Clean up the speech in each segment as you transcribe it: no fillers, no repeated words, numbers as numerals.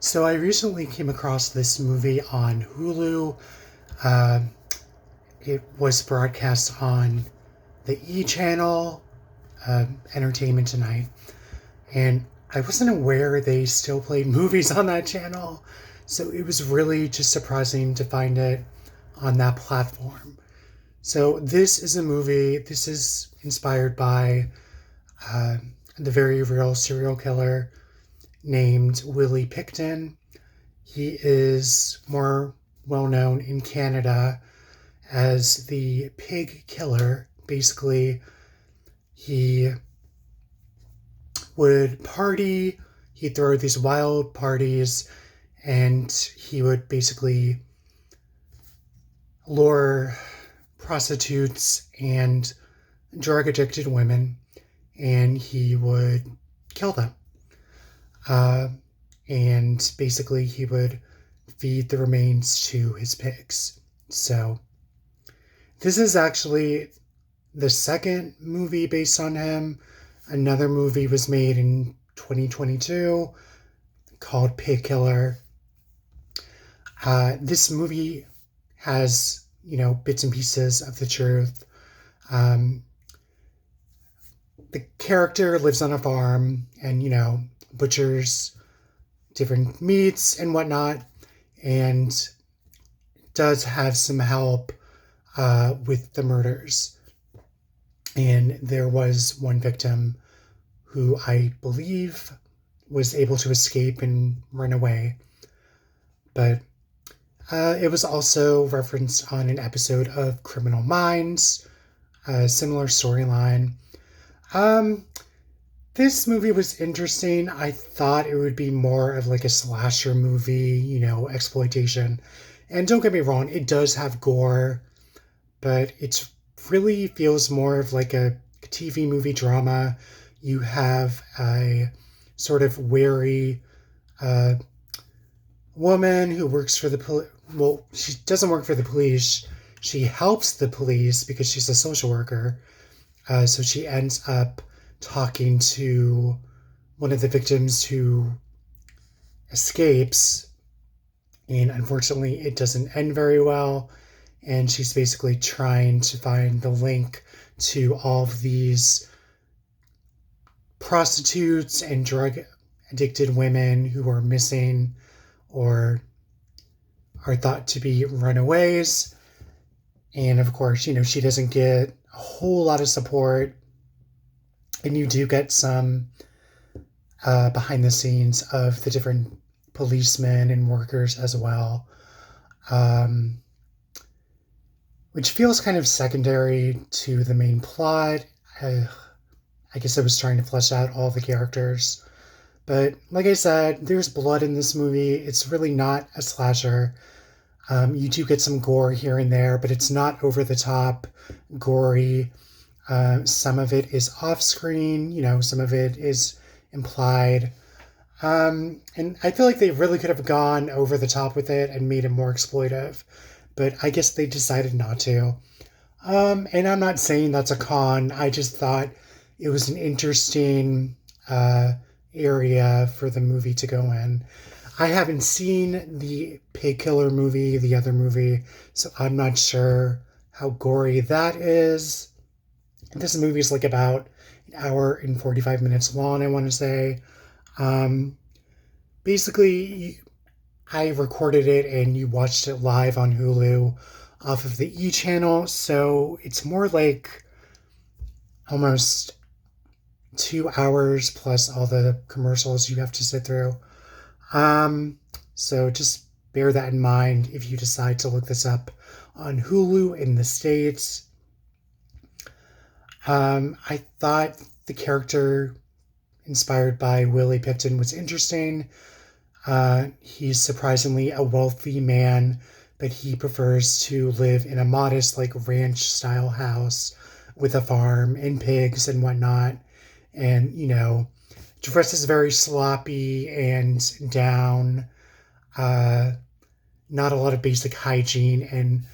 So I recently came across this movie on Hulu. Uh, it was broadcast on the E channel, Entertainment Tonight, and I wasn't aware they still played movies on that channel. So it was really just surprising to find it on that platform. So this is a movie. This is inspired by uh, the very real serial killer named Willie Pickton. He is more well known in Canada as the pig killer. Basically, he would party, he'd throw these wild parties, and he would basically lure prostitutes and drug addicted women, and he would kill them. Uh, and basically, he would feed the remains to his pigs. So, this is actually the second movie based on him. Another movie was made in 2022 called Pig Killer. This movie has, bits and pieces of the truth. Um, the character lives on a farm and, butchers different meats and whatnot, and does have some help with the murders. And there was one victim who I believe was able to escape and run away. But it was also referenced on an episode of Criminal Minds, a similar storyline. This movie was interesting. I thought it would be more of like a slasher movie, exploitation. And don't get me wrong, it does have gore, but it really feels more of like a TV movie drama. You have a sort of wary woman who works for the well, she doesn't work for the police. She helps the police because she's a social worker. So she ends up talking to one of the victims who escapes, and unfortunately it doesn't end very well, and she's basically trying to find the link to all of these prostitutes and drug addicted women who are missing or are thought to be runaways. And of course, she doesn't get a whole lot of support, and you do get some behind the scenes of the different policemen and workers as well, which feels kind of secondary to the main plot. I guess I was trying to flesh out all the characters. But like I said, there's blood in this movie. It's really not a slasher. You do get some gore here and there, but it's not over the top gory. Some of it is off screen, some of it is implied. And I feel like they really could have gone over the top with it and made it more exploitive, but I guess they decided not to. And I'm not saying that's a con. I just thought it was an interesting area for the movie to go in. I haven't seen the Pig Killer movie, the other movie, so I'm not sure how gory that is. This movie is like about an hour and 45 minutes long, I want to say. Basically, I recorded it and you watched it live on Hulu off of the E channel, so it's more like almost 2 hours plus all the commercials you have to sit through. So just bear that in mind if you decide to look this up on Hulu in the States. I thought the character inspired by Willie Pickton was interesting. He's surprisingly a wealthy man, but he prefers to live in a modest, like ranch-style house with a farm and pigs and whatnot. And, dresses very sloppy and down. Not a lot of basic hygiene, and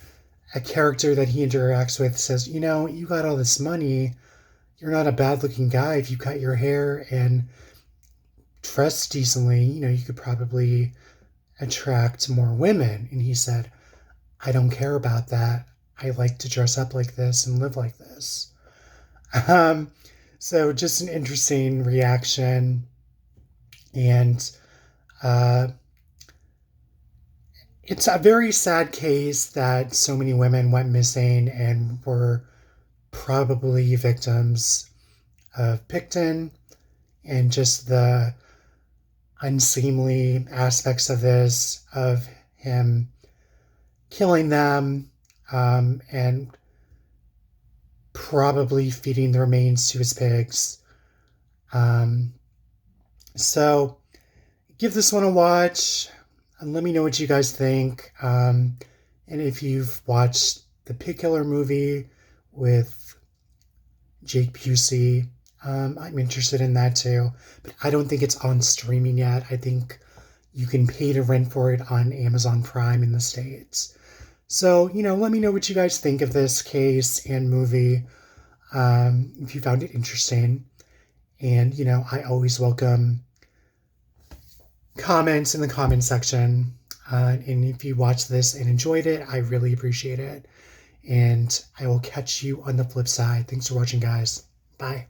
a character that he interacts with says, you got all this money. You're not a bad looking guy if you cut your hair and dress decently, you could probably attract more women. And he said, I don't care about that. I like to dress up like this and live like this. Um, so just an interesting reaction. And uh, it's a very sad case that so many women went missing and were probably victims of Picton and just the unseemly aspects of this, of him killing them and probably feeding the remains to his pigs. Um, so give this one a watch and let me know what you guys think. And if you've watched the Pig Killer movie with Jake Busey, I'm interested in that too. But I don't think it's on streaming yet. I think you can pay to rent for it on Amazon Prime in the States. So, let me know what you guys think of this case and movie, if you found it interesting. And, I always welcome comments in the comment section. And if you watched this and enjoyed it, I really appreciate it. And I will catch you on the flip side. Thanks for watching, guys. Bye.